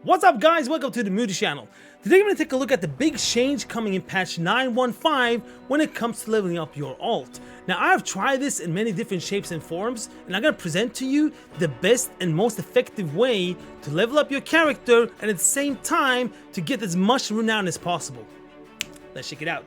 What's up guys, welcome to the Moody channel. Today we're going to take a look at the big change coming in patch 9.15 when it comes to leveling up your alt. Now I've tried this in many different shapes and forms, and I'm going to present to you the best and most effective way to level up your character and at the same time to get as much renown as possible. Let's check it out.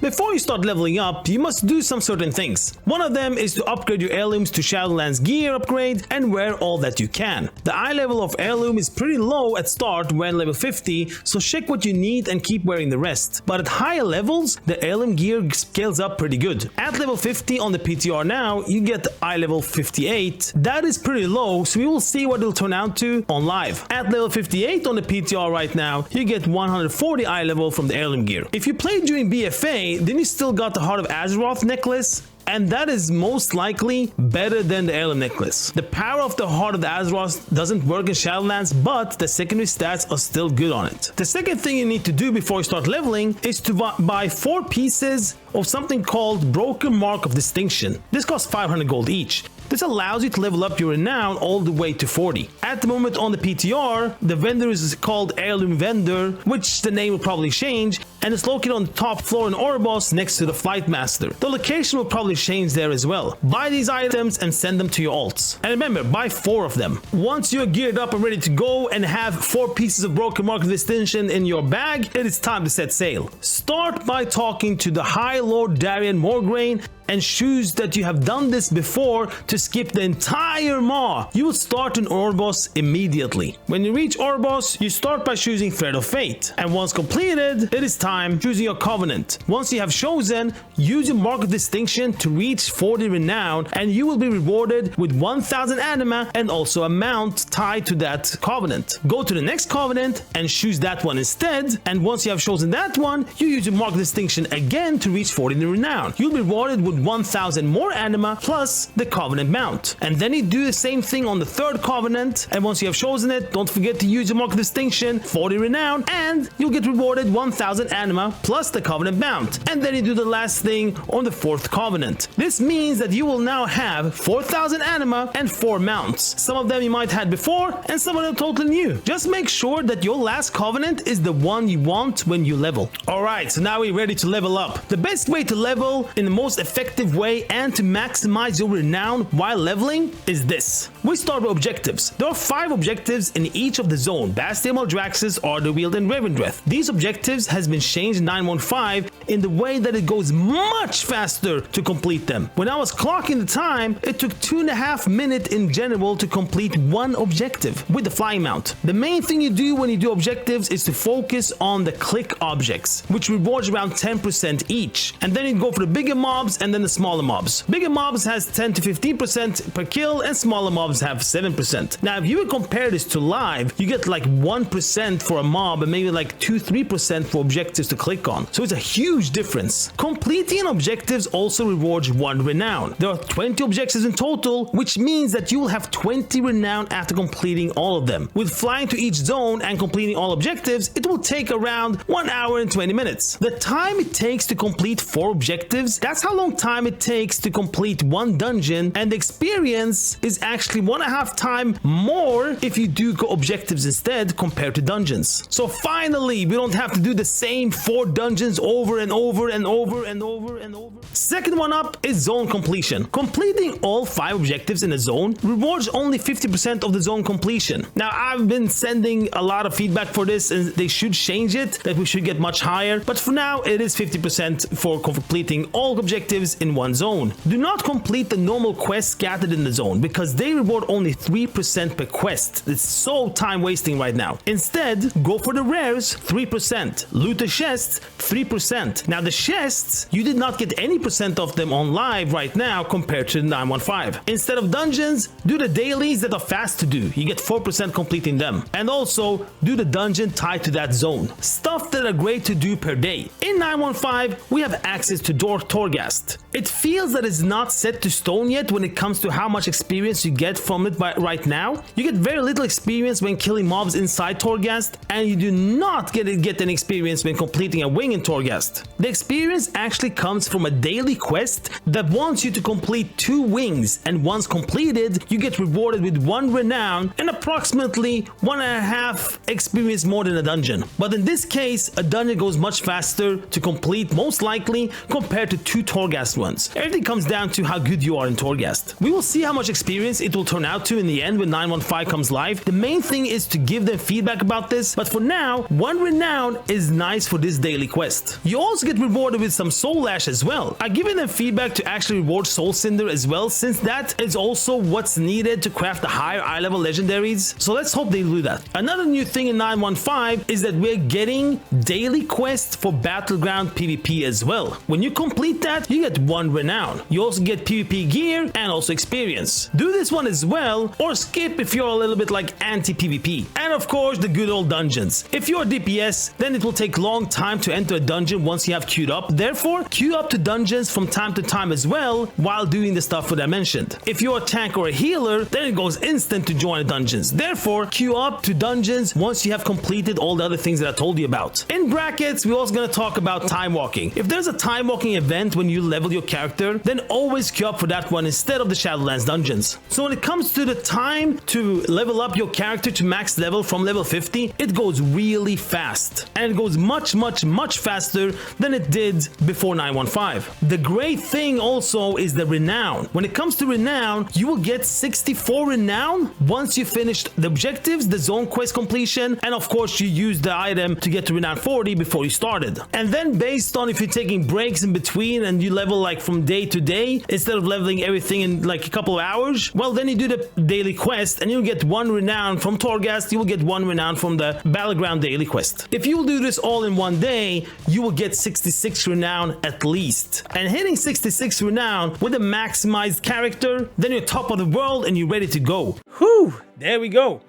Before you start leveling up, you must do some certain things. One of them is to upgrade your heirlooms to shadowlands gear upgrade and wear all that you can. The eye level of heirloom is pretty low at start when level 50, so check what you need and keep wearing the rest. But at higher levels, the heirloom gear scales up pretty good. At level 50 on the PTR now, you get eye level 58. That is pretty low, so we will see what it'll turn out to on live. At level 58 on the PTR right now, you get 140 eye level from the heirloom gear. If you played during BFA, then you still got the Heart of Azeroth necklace, and that is most likely better than the Heirloom necklace. The power of the Heart of the Azeroth doesn't work in Shadowlands, but the secondary stats are still good on it. The second thing you need to do before you start leveling is to buy 4 pieces of something called Broken Mark of Distinction. This costs 500 gold each. This allows you to level up your renown all the way to 40. At the moment on the PTR, the vendor is called Heirloom Vendor, which the name will probably change, and it's located on the top floor in Orboss next to the Flight Master. The location will probably change there as well. Buy these items and send them to your alts. And remember, buy 4 of them. Once you're geared up and ready to go and have 4 pieces of Broken Mark of Distinction in your bag, it is time to set sail. Start by talking to the High Lord Darian Morgraine and choose that you have done this before to skip the entire Maw. You will start in Orboss immediately. When you reach Orboss, you start by choosing Thread of Fate, and once completed, it is time choosing your Covenant. Once you have chosen, use your Mark of Distinction to reach 40 renown, and you will be rewarded with 1000 anima and also a mount tied to that Covenant. Go to the next Covenant and choose that one instead, and once you have chosen that one, you use your Mark of Distinction again to reach 40 renown. You'll be rewarded with 1000 more anima plus the Covenant mount. And then you do the same thing on the third Covenant, and once you have chosen it, don't forget to use your Mark of Distinction, 40 renown, and you'll get rewarded 1000 anima plus the Covenant mount. And then you do the last thing on the fourth Covenant. This means that you will now have 4000 anima and 4 mounts. Some of them you might have had before and some of them totally new. Just make sure that your last Covenant is the one you want when you level. Alright, so now we're ready to level up. The best way to level in the most effective way and to maximize your renown while leveling is this. We start with objectives. There are 5 objectives in each of the zone: Bastion, Maldraxxus, Arderweald, and Revendreth. These objectives has been changed in 9.15 in the way that it goes much faster to complete them. When I was clocking the time, it took 2.5 minutes in general to complete one objective with the flying mount. The main thing you do when you do objectives is to focus on the click objects, which rewards around 10% each, and then you go for the bigger mobs and then the smaller mobs. Bigger mobs has 10 to 15% per kill and smaller mobs have 7%. Now if you would compare this to live, you get like 1% for a mob and maybe like 2-3% for objectives to click on. So it's a huge difference. Completing objectives also rewards 1 renown. There are 20 objectives in total, which means that you will have 20 renown after completing all of them. With flying to each zone and completing all objectives, it will take around 1 hour and 20 minutes. The time it takes to complete 4 objectives, that's how long time it takes to complete 1 dungeon, and the experience is actually 1.5 times more if you do objectives instead compared to dungeons. So finally, we don't have to do the same 4 dungeons over and over and over and over and over. Second one up is zone completion. Completing all 5 objectives in a zone rewards only 50% of the zone completion. Now I've been sending a lot of feedback for this and they should change it, that we should get much higher, but for now it is 50% for completing all objectives in one zone. Do not complete the normal quests scattered in the zone because they reward only 3% per quest. It's so time wasting right now. Instead, go for the rares, 3%. Loot the chests, 3%. Now the chests, you did not get any percent of them on live right now compared to 9.15. Instead of dungeons, do the dailies that are fast to do. You get 4% completing them. And also, do the dungeon tied to that zone. Stuff that are great to do per day. In 9.15, we have access to Torghast. It feels that it's not set to stone yet when it comes to how much experience you get from it right now. You get very little experience when killing mobs inside Torghast, and you do not get any experience when completing a wing in Torghast. The experience actually comes from a daily quest that wants you to complete 2 wings, and once completed, you get rewarded with 1 renown and approximately 1.5 experience more than a dungeon. But in this case, a dungeon goes much faster to complete, most likely, compared to 2 Torghast ones. Everything comes down to how good you are in Torghast. We will see how much experience it will turn out to in the end when 915 comes live. The main thing is to give them feedback about this, but for now, 1 renown is nice for this daily quest. You also get rewarded with some soul ash as well. I've given them feedback to actually reward soul cinder as well, since that is also what's needed to craft the higher eye level legendaries. So let's hope they do that. Another new thing in 915 is that we're getting daily quests for Battleground PvP as well. When you complete that, you get 1 renown. You also get PvP gear and also experience. Do this one as well, or skip if you're a little bit like anti-PvP. And of course, the good old dungeons. If you're DPS, then it will take long time to enter a dungeon once you have queued up. Therefore, queue up to dungeons from time to time as well while doing the stuff that I mentioned. If you're a tank or a healer, then it goes instant to join the dungeons. Therefore, queue up to dungeons once you have completed all the other things that I told you about. In brackets, we're also going to talk about time walking. If there's a time walking event when you level your character, then always queue up for that one instead of the Shadowlands dungeons. So when it comes to the time to level up your character to max level from level 50, it goes really fast. And it goes much faster than it did before 915. The great thing also is the renown. When it comes to renown, you will get 64 renown once you finished the objectives, the zone quest completion, and of course you use the item to get to renown 40 before you started. And then based on if you're taking breaks in between and you level like from day to day instead of leveling everything in like a couple of hours, well then you do the daily quest and you'll get 1 renown from Torghast, you will get 1 renown from the Battleground Daily quest. If you will do this all in one day, you will get 66 renown at least. And hitting 66 renown with a maximized character, then you're top of the world and you're ready to go. Whew, there we go.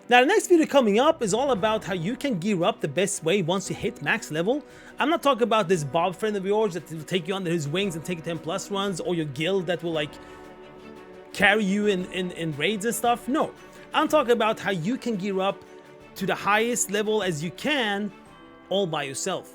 Now the next video coming up is all about how you can gear up the best way once you hit max level. I'm not talking about this Bob friend of yours that will take you under his wings and take 10+ runs, or your guild that will like carry you in raids and stuff. No, I'm talking about how you can gear up to the highest level as you can all by yourself.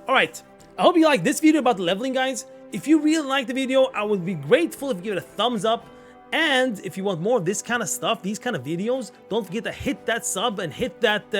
Alright, I hope you liked this video about the leveling, guys. If you really liked the video, I would be grateful if you give it a thumbs up. And if you want more of this kind of stuff, these kind of videos, don't forget to hit that sub and hit that